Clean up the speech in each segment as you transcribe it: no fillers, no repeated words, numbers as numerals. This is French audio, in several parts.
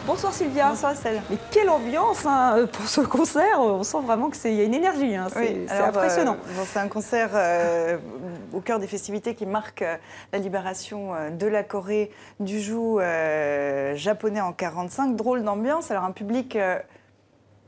Bonsoir Sylvia. Bonsoir Estelle. Mais quelle ambiance hein, pour ce concert. On sent vraiment qu'il y a une énergie. Hein. C'est impressionnant. C'est un concert au cœur des festivités qui marque la libération de la Corée du joug japonais en 1945. Drôle d'ambiance. Alors un public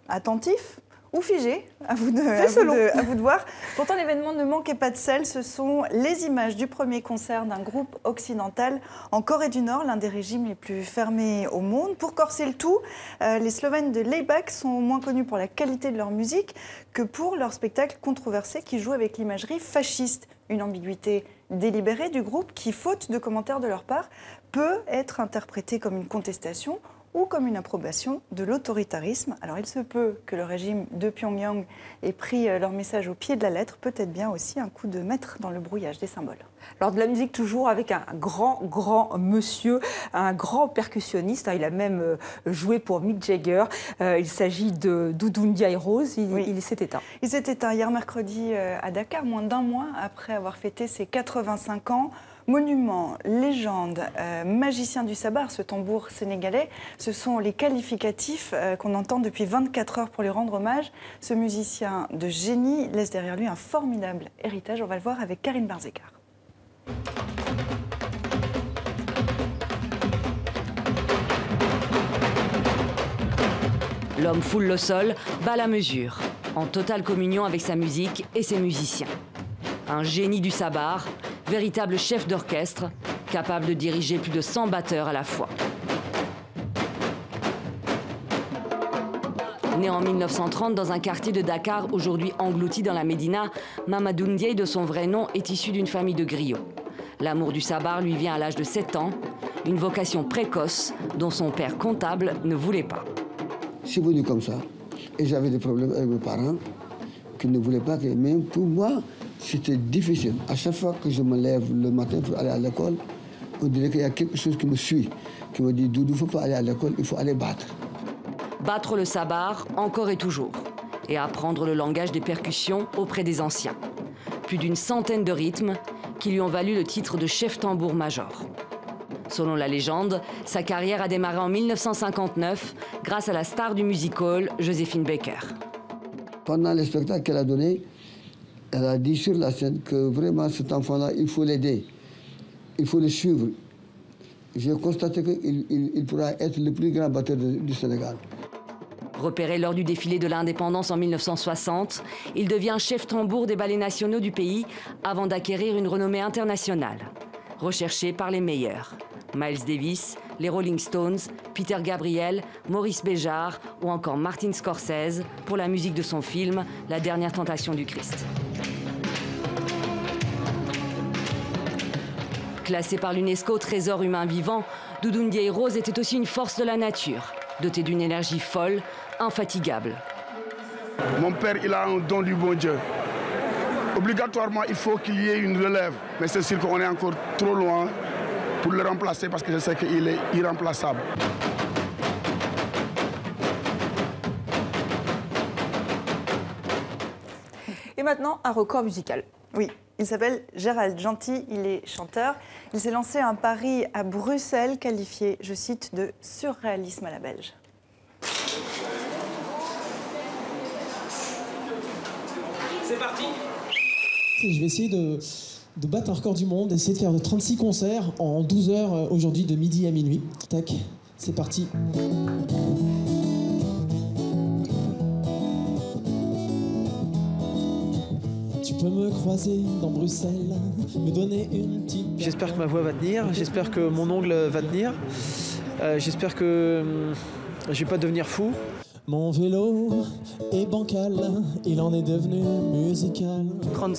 attentif ou figé, à vous de voir. Pourtant, l'événement ne manquait pas de sel. Ce sont les images du premier concert d'un groupe occidental en Corée du Nord, l'un des régimes les plus fermés au monde. Pour corser le tout, les Slovènes de Laibach sont moins connus pour la qualité de leur musique que pour leur spectacle controversé qui joue avec l'imagerie fasciste. Une ambiguïté délibérée du groupe qui, faute de commentaires de leur part, peut être interprétée comme une contestation ou comme une approbation de l'autoritarisme. Alors il se peut que le régime de Pyongyang ait pris leur message au pied de la lettre, peut-être bien aussi un coup de maître dans le brouillage des symboles. Alors de la musique toujours avec un grand monsieur, un grand percussionniste, il a même joué pour Mick Jagger, il s'agit de Doudou Ndiaye Rose, il s'est éteint. Il s'est éteint hier mercredi à Dakar, moins d'un mois après avoir fêté ses 85 ans. Monument, légende, magicien du sabar, ce tambour sénégalais, ce sont les qualificatifs qu'on entend depuis 24 heures pour lui rendre hommage. Ce musicien de génie laisse derrière lui un formidable héritage. On va le voir avec Karine Barzekar. L'homme foule le sol, bat la mesure, en totale communion avec sa musique et ses musiciens. Un génie du sabar, véritable chef d'orchestre, capable de diriger plus de 100 batteurs à la fois. Né en 1930 dans un quartier de Dakar, aujourd'hui englouti dans la Médina, Mamadou Ndiaye, de son vrai nom, est issu d'une famille de griots. L'amour du sabar lui vient à l'âge de 7 ans, une vocation précoce dont son père comptable ne voulait pas. Je suis venu comme ça et j'avais des problèmes avec mes parents qui ne voulaient pas que... Même pour moi, c'était difficile. À chaque fois que je me lève le matin pour aller à l'école, on dirait qu'il y a quelque chose qui me suit, qui me dit « Doudou, il ne faut pas aller à l'école, il faut aller battre ». Battre le sabar, encore et toujours, et apprendre le langage des percussions auprès des anciens. Plus d'une centaine de rythmes qui lui ont valu le titre de chef tambour-major. Selon la légende, sa carrière a démarré en 1959 grâce à la star du music-hall, Joséphine Baker. Pendant le spectacle qu'elle a donné, elle a dit sur la scène que vraiment cet enfant-là, il faut l'aider, il faut le suivre. J'ai constaté qu'il pourra être le plus grand batteur du Sénégal. Repéré lors du défilé de l'indépendance en 1960, il devient chef tambour des ballets nationaux du pays avant d'acquérir une renommée internationale. Recherché par les meilleurs, Miles Davis, les Rolling Stones, Peter Gabriel, Maurice Béjart ou encore Martin Scorsese pour la musique de son film La dernière tentation du Christ. Classé par l'UNESCO trésor humain vivant, Doudou Ndiaye Rose était aussi une force de la nature, doté d'une énergie folle, infatigable. Mon père, il a un don du bon Dieu. Obligatoirement, il faut qu'il y ait une relève. Mais c'est sûr qu'on est encore trop loin pour le remplacer parce que je sais qu'il est irremplaçable. Et maintenant, un record musical. Oui, il s'appelle Gérald Gentil, il est chanteur. Il s'est lancé un pari à Bruxelles qualifié, je cite, de surréalisme à la belge. C'est parti. Je vais essayer de battre un record du monde, essayer de faire 36 concerts en 12 heures aujourd'hui de midi à minuit. Tac, c'est parti. Tu peux me croiser dans Bruxelles, me donner une petite... J'espère que ma voix va tenir, j'espère que mon ongle va tenir, j'espère que je vais pas devenir fou. Mon vélo est bancal, il en est devenu musical.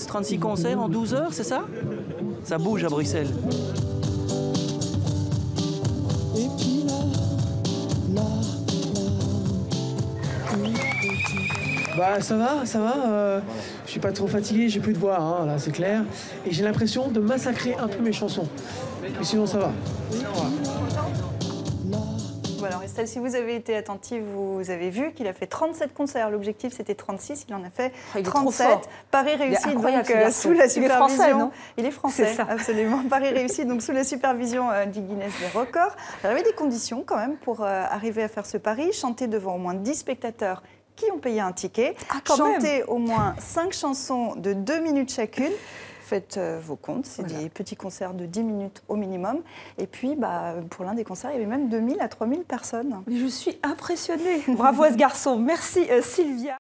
36 concerts en 12 heures, c'est ça? Ça bouge à Bruxelles. Et puis Bah ça va, je suis pas trop fatigué, j'ai plus de voix, hein, là c'est clair. Et j'ai l'impression de massacrer un peu mes chansons. Mais sinon ça va. Bon alors Estelle, si vous avez été attentive, vous avez vu qu'il a fait 37 concerts. L'objectif c'était 36, il en a fait 37. Pari réussi donc sous la supervision. Il est français, non? Il est français, absolument. Pari réussi donc sous la supervision du Guinness des records. Alors, il y avait des conditions quand même pour arriver à faire ce pari. Chanter devant au moins 10 spectateurs qui ont payé un ticket. Chanter au moins 5 chansons de 2 minutes chacune. Faites vos comptes, c'est des petits concerts de 10 minutes au minimum. Et puis, pour l'un des concerts, il y avait même 2000 à 3000 personnes. Mais je suis impressionnée. Bravo à ce garçon. Merci Sylvia.